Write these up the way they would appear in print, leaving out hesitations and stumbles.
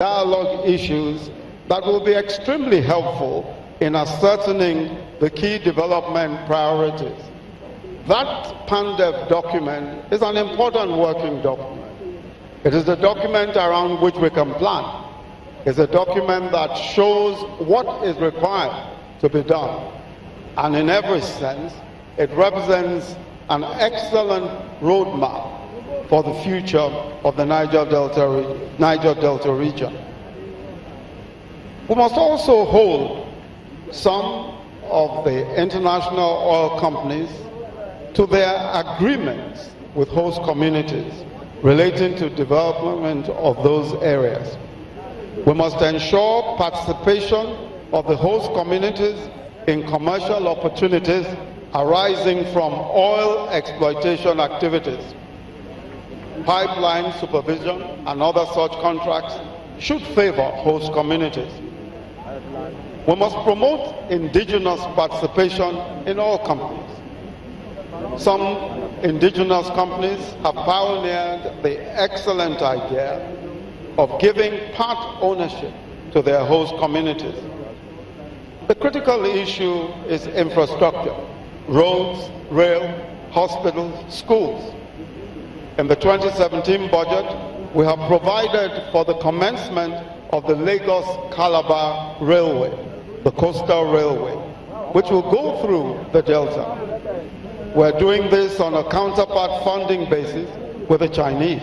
dialogue issues that will be extremely helpful in ascertaining the key development priorities. That PANDEV document is an important working document. It is a document around which we can plan. It's a document that shows what is required to be done. And in every sense, it represents an excellent roadmap for the future of the Niger Delta region. We must also hold some of the international oil companies to their agreements with host communities relating to development of those areas. We must ensure participation of the host communities in commercial opportunities arising from oil exploitation activities. Pipeline supervision and other such contracts should favor host communities. We must promote indigenous participation in all companies. Some indigenous companies have pioneered the excellent idea of giving part ownership to their host communities. The critical issue is infrastructure: roads, rail, hospitals, schools. In the 2017 budget, we have provided for the commencement of the Lagos-Calabar Railway, the coastal railway, which will go through the Delta. We're doing this on a counterpart funding basis with the Chinese.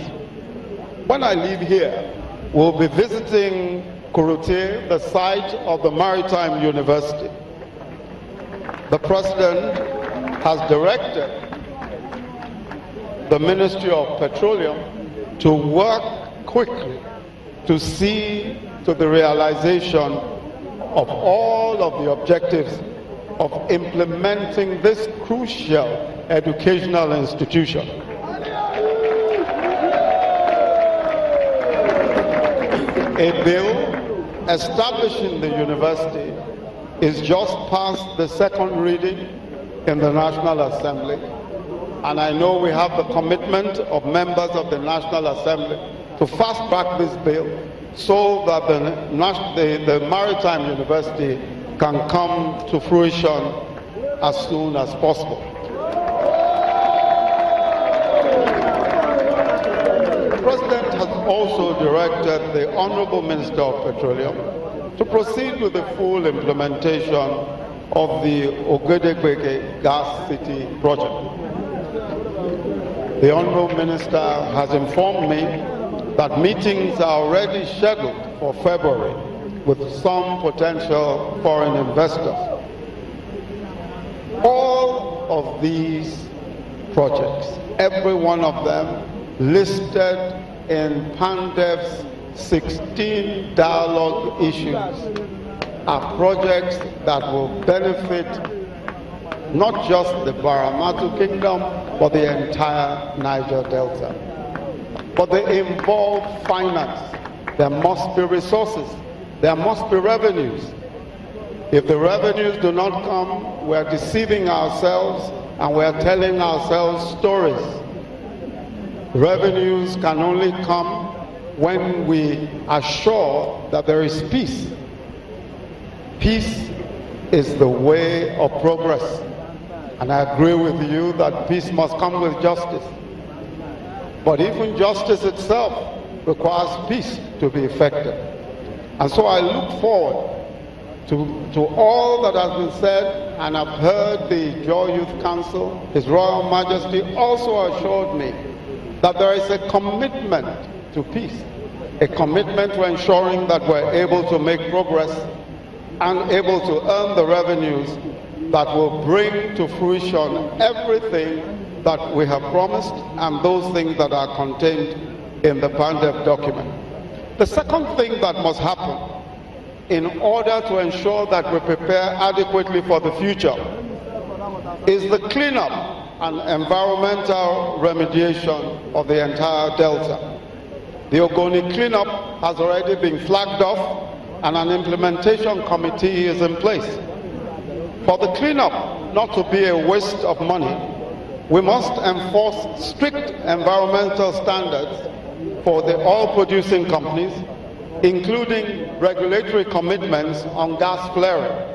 When I leave here, we'll be visiting Kurute, the site of the Maritime University. The President has directed the Ministry of Petroleum to work quickly to see to the realization of all of the objectives of implementing this crucial educational institution. A bill establishing the university is just past the second reading in the National Assembly, and I know we have the commitment of members of the National Assembly to fast-track this bill so that the Maritime University can come to fruition as soon as possible. The President has also directed the Honorable Minister of Petroleum to proceed with the full implementation of the Ogedegbege Gas City project. The Honorable Minister has informed me that meetings are already scheduled for February with some potential foreign investors. All of these projects, every one of them listed in PANDEV's 16 dialogue issues, are projects that will benefit not just the Baramatu Kingdom, but the entire Niger Delta. But they involve finance. There must be resources. There must be revenues. If the revenues do not come, we are deceiving ourselves and we are telling ourselves stories. Revenues can only come when we are sure that there is peace. Peace is the way of progress. And I agree with you that peace must come with justice. But even justice itself requires peace to be effective. And so I look forward to all that has been said, and I've heard the Joy Youth Council, His Royal Majesty also assured me that there is a commitment to peace, a commitment to ensuring that we're able to make progress and able to earn the revenues that will bring to fruition everything that we have promised and those things that are contained in the PANDEV document. The second thing that must happen in order to ensure that we prepare adequately for the future is the cleanup and environmental remediation of the entire Delta. The Ogoni cleanup has already been flagged off and an implementation committee is in place. For the cleanup not to be a waste of money, we must enforce strict environmental standards for the oil-producing companies, including regulatory commitments on gas flaring.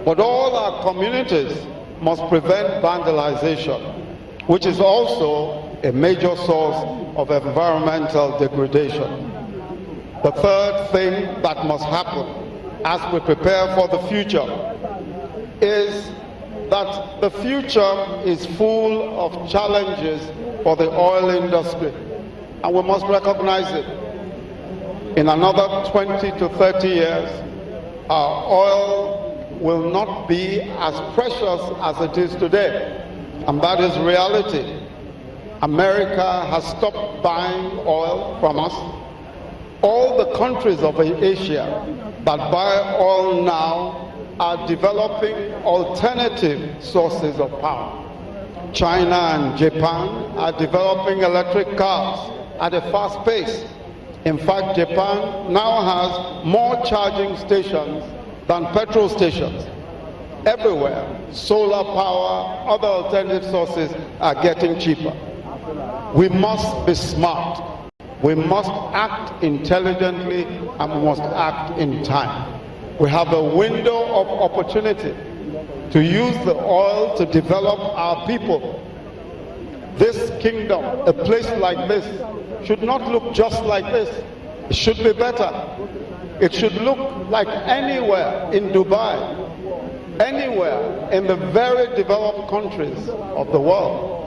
But all our communities must prevent vandalization, which is also a major source of environmental degradation. The third thing that must happen as we prepare for the future is that the future is full of challenges for the oil industry, and we must recognize it. In another 20 to 30 years, our oil will not be as precious as it is today, and that is reality. America has stopped buying oil from us. All the countries of Asia that buy oil now are developing alternative sources of power. China and Japan are developing electric cars at a fast pace. In fact, Japan now has more charging stations than petrol stations. Everywhere, solar power, other alternative sources are getting cheaper. We must be smart. We must act intelligently, and we must act in time. We have a window of opportunity to use the oil to develop our people. This kingdom, a place like this, should not look just like this. It should be better. It should look like anywhere in Dubai, anywhere in the very developed countries of the world.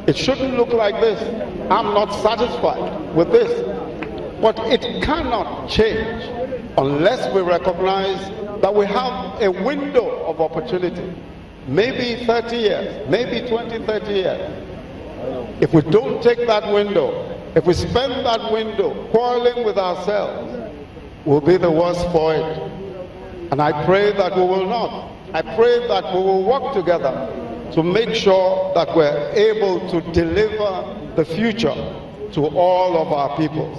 It shouldn't look like this. I'm not satisfied with this. But it cannot change unless we recognize that we have a window of opportunity. Maybe 30 years, maybe 20, 30 years. If we don't take that window, if we spend that window quarreling with ourselves, we'll be the worse for it. And I pray that we will not. I pray that we will work together to make sure that we're able to deliver the future to all of our peoples.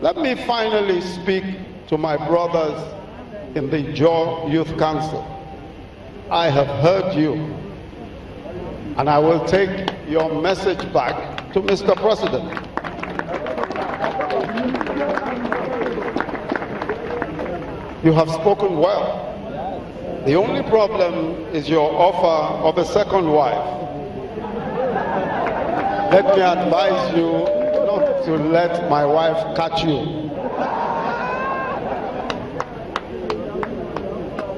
Let me finally speak to my brothers in the Jaw Youth Council. I have heard you, and I will take your message back to Mr. President. You have spoken well. The only problem is your offer of a second wife. Let me advise you not to let my wife catch you.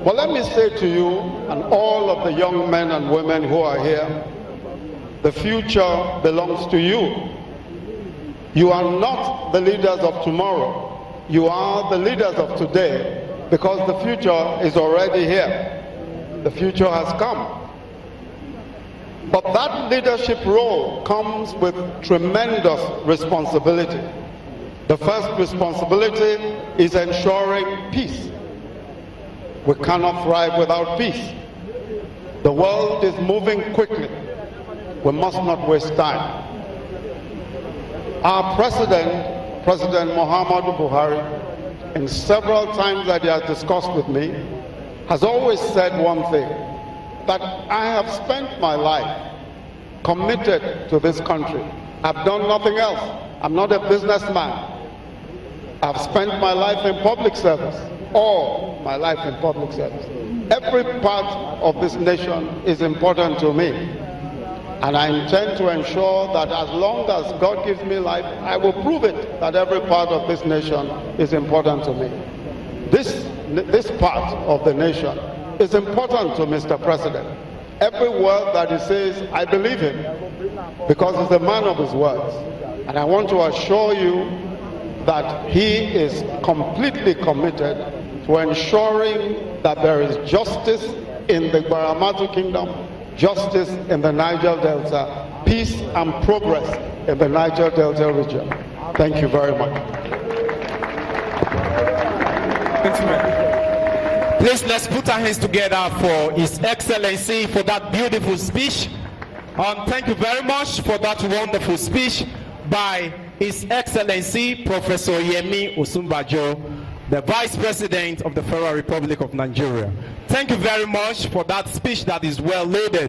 But let me say to you and all of the young men and women who are here, the future belongs to you. You are not the leaders of tomorrow. You are the leaders of today, because the future is already here. The future has come. But that leadership role comes with tremendous responsibility. The first responsibility is ensuring peace. We cannot thrive without peace. The world is moving quickly. We must not waste time. Our President Muhammadu Buhari, in several times that he has discussed with me, has always said one thing, that I have spent my life committed to this country. I've done nothing else. I'm not a businessman. I've spent my life in public service, all my life in public service. Every part of this nation is important to me. And I intend to ensure that as long as God gives me life, I will prove it that every part of this nation is important to me. This part of the nation is important to Mr. President. Every word that he says, I believe him, because he's a man of his words. And I want to assure you that he is completely committed to ensuring that there is justice in the Baramatu Kingdom, justice in the Niger Delta, peace and progress in the Niger Delta region. Thank you very much. Please, let's put our hands together for His Excellency for that beautiful speech. Thank you very much for that wonderful speech by His Excellency Professor Yemi Osinbajo, the Vice President of the Federal Republic of Nigeria. Thank you very much for that speech that is well loaded.